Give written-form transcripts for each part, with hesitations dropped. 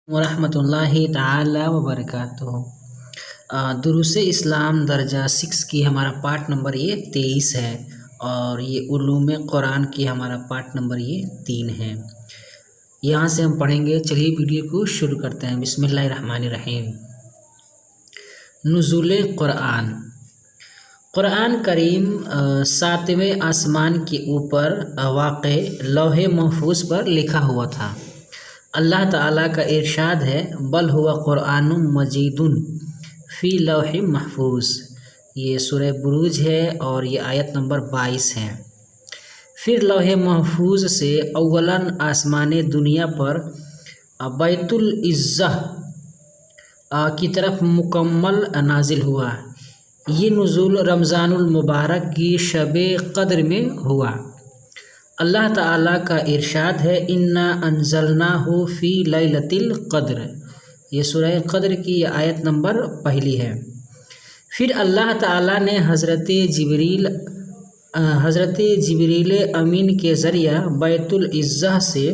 वरहमतुल्लाहि ताला वबरकातुहू। दुरूस इस्लाम दर्जा 6 की हमारा पार्ट नंबर ये 23 है और ये उलूम कुरान की हमारा पार्ट नंबर ये 3 है। यहाँ से हम पढ़ेंगे। चलिए वीडियो को शुरू करते हैं। बिस्मिल्लाहिर्रहमानिर्रहीम। नुज़ूल कुरान। कुरान करीम 7वें आसमान के ऊपर वाक़े लौहे महफूज पर लिखा हुआ था। अल्लाह ताला का इरशाद है, बल हुआ कुरानुम मजीदुन फ़ी लौह महफूज। ये सूरह बुरूज है और ये आयत नंबर 22 है। फिर लौह महफूज से अव्वलन आसमान दुनिया पर बैतुल इज़्ज़ा की तरफ मुकम्मल नाजिल हुआ। ये नुज़ूल रमज़ानुल मुबारक की शब क़द्र में हुआ। अल्लाह ताला का इरशाद है, इन्ना अंज़लनाहु फ़ी लैलतिल क़द्र। ये सूरह क़द्र की आयत नंबर 1 है। फिर अल्लाह ताला ने हज़रत जिब्रील अमीन के ज़रिया बैतुल इज़्ज़ा से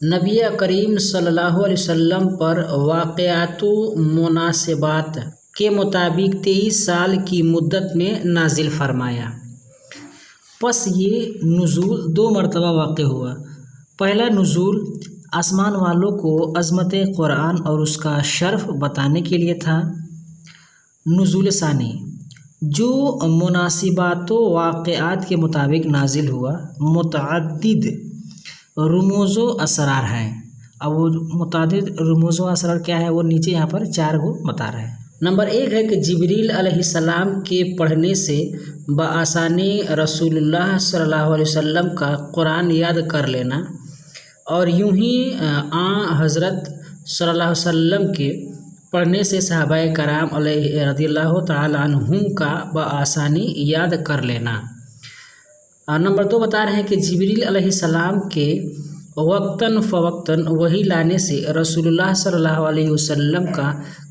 नबी करीम सल्लल्लाहु अलैहि वसल्लम पर वाक़यातु मुनासिबात के मुताबिक 23 साल की मुद्दत में नाजिल फरमाया। बस ये नुज़ूल 2 मरतबा वाक़ हुआ। पहला नुज़ूल आसमान वालों को अज़मत कुरान और उसका शर्फ बताने के लिए था। नुज़ूल सानी जो मुनासिबातो वाक़यात के मुताबिक नाजिल हुआ, मुतअद्दिद रुमूज़ो असरार हैं। अब वो मुतअद्दिद रुमूज़ो असरार क्या है वो नीचे यहाँ पर 4 को बता रहे हैं। नंबर 1 है कि जिब्रील अलैहिस्सलाम के पढ़ने से बआसानी रसूलुल्लाह सल्लल्लाहु अलैहि वसल्लम का कुरान याद कर लेना और यूं ही हज़रत सल्लल्लाहु अलैहि वसल्लम के पढ़ने से सहाबाए कराम रज़ियल्लाहु ताला अन्हुम का बआसानी याद कर लेना। नंबर 2 बता रहे हैं कि जिब्रील अलैहिस्सलाम के वक्तन फ़वक्तन वही लाने से रसूलुल्लाह सल्लल्लाहु अलैहि वसल्लम का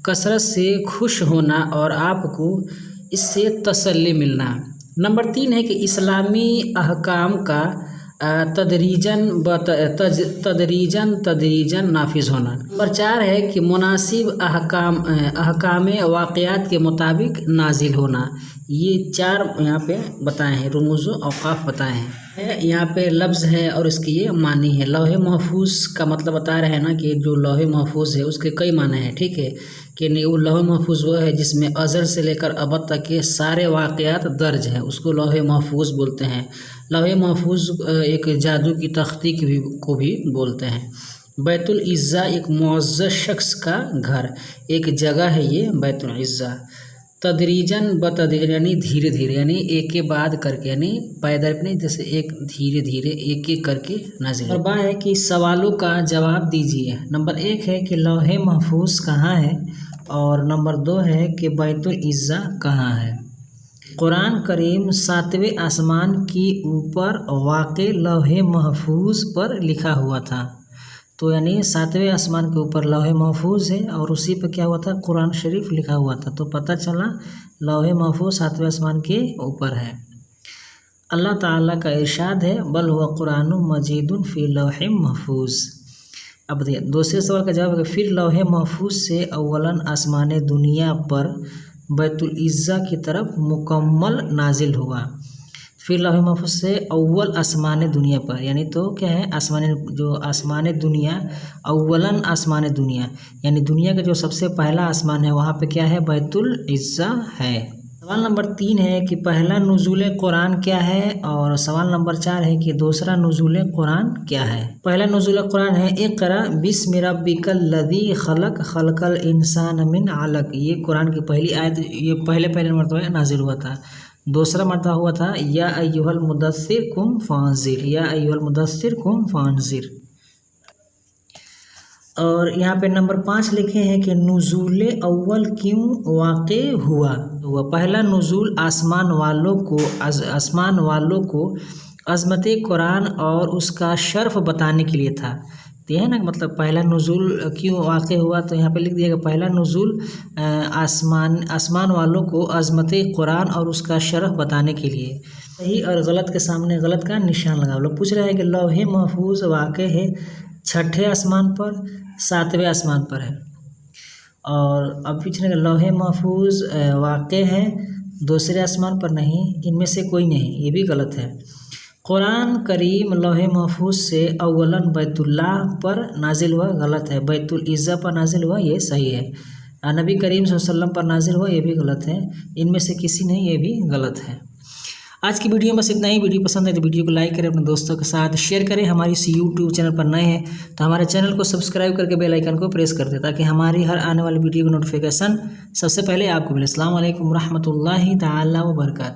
कसरत से खुश होना और आपको इससे तसल्ली मिलना। नंबर 3 है कि इस्लामी अहकाम का तदरीजन नाफिज होना। नंबर 4 है कि मुनासिब अहकाम वाक़यात के मुताबिक नाजिल होना। ये 4 यहाँ पे बताए हैं, रुमूज़ औक़ाफ़ बताए हैं। यहाँ पे लफ्ज़ है और इसकी ये मानी है। लौहे महफूज का मतलब बता रहे हैं ना कि जो लौहे महफूज है उसके कई माने हैं, ठीक है। कि नहीं, वो लौहे महफूज वो है जिसमें अज़ल से लेकर अबद तक के सारे वाक़यात दर्ज हैं, उसको लौहे महफूज बोलते हैं। लौहे महफूज एक जादू की तख्ती को भी बोलते हैं। बैतुल इज़्ज़ा एक मुअज़्ज़ज़ शख्स का घर, एक जगह है ये बैतुल इज़्ज़ा। तदरीजन बतदरीजन यानी धीरे धीरे, यानी एक के बाद करके, यानी पैदल नहीं, जैसे एक धीरे धीरे एक एक करके नाज़िल। नंबर 12 है कि सवालों का जवाब दीजिए। नंबर 1 है कि लौहे महफूज कहाँ है और नंबर 2 है कि बैतुल इज़्ज़ा कहाँ है। कुरान करीम 7वें आसमान के ऊपर वाक़े लौहे महफूज पर लिखा हुआ था। तो यानी 7वें आसमान के ऊपर लौहे महफूज है और उसी पर क्या हुआ था, कुरान शरीफ लिखा हुआ था। तो पता चला लौहे महफूज 7वें आसमान के ऊपर है। अल्लाह ताला का इरशाद है, बल हुआ कुरानुम मजीदुन फ़ी लौह महफूज। अब देखिए दूसरे सवाल का जवाब है, फिर लौहे महफूज से अव्वलन आसमान दुनिया पर बैतुल इज़्ज़ा की तरफ मुकम्मल नाजिल हुआ। फिर लौह महफूज से अव्वल आसमान दुनिया पर, यानी तो क्या है, आसमान दुनिया, अव्वलन आसमान दुनिया यानी दुनिया का जो सबसे पहला आसमान है वहाँ पे क्या है, बैतुल इज़्ज़ा है। सवाल नंबर 3 है कि पहला नुज़ूल कुरान क्या है और सवाल नंबर 4 है कि दूसरा नुज़ूल कुरान क्या है। पहला नुज़ूल कुरान है, इक़रा बिस्मि रब्बिकल लज़ी खलक़ खलक़ल इंसान मिन अलक़। ये कुरान की पहली आयत, ये पहले मरतबा नाज़िल हुआ था। दूसरा मरतबा हुआ था या अय्युहल मुदस्सिर कुम फ़अंज़िर, या अय्युहल मुदस्सिर कुम फ़अंज़िर। और यहाँ पे नंबर 5 लिखे हैं कि नुज़ूल अव्वल क्यों वाक़े हुआ। पहला नुज़ूल आसमान वालों को अज़मत कुरान और उसका शर्फ बताने के लिए था। तो है ना, मतलब पहला नुज़ूल क्यों वाक़े हुआ, तो यहाँ पे लिख दिएगा पहला नुज़ूल आसमान वालों को अज़मत कुरान और उसका शर्फ बताने के लिए। सही और गलत के सामने गलत का निशान लगा। लोग पूछ रहे हैं कि लौहे महफूज वाक़े है छठे आसमान पर, सातवें आसमान पर है। और अब पूछने का लौहे महफूज वाक़ है दूसरे आसमान पर नहीं, इनमें से कोई नहीं, ये भी गलत है। कुरान करीम लौहे महफूज से अव्वलन बैतुल्लाह पर नाजिल हुआ, गलत है। बैतुल इज़्ज़ा पर नाजिल हुआ, ये सही है। नबी करीम सल्लल्लाहु अलैहि वसल्लम पर नाजिल हुआ, ये भी गलत है। इनमें से किसी नहीं, ये भी गलत है। आज की वीडियो में बस इतना ही। वीडियो पसंद है तो वीडियो को लाइक करें, अपने दोस्तों के साथ शेयर करें। हमारी इस यूट्यूब चैनल पर नए हैं तो हमारे चैनल को सब्सक्राइब करके बेल आइकन को प्रेस कर दें ताकि हमारी हर आने वाली वीडियो की नोटिफिकेशन सबसे पहले आपको मिले। अस्सलाम वालेकुम रहमतुल्लाहि ताला व बरकातहू।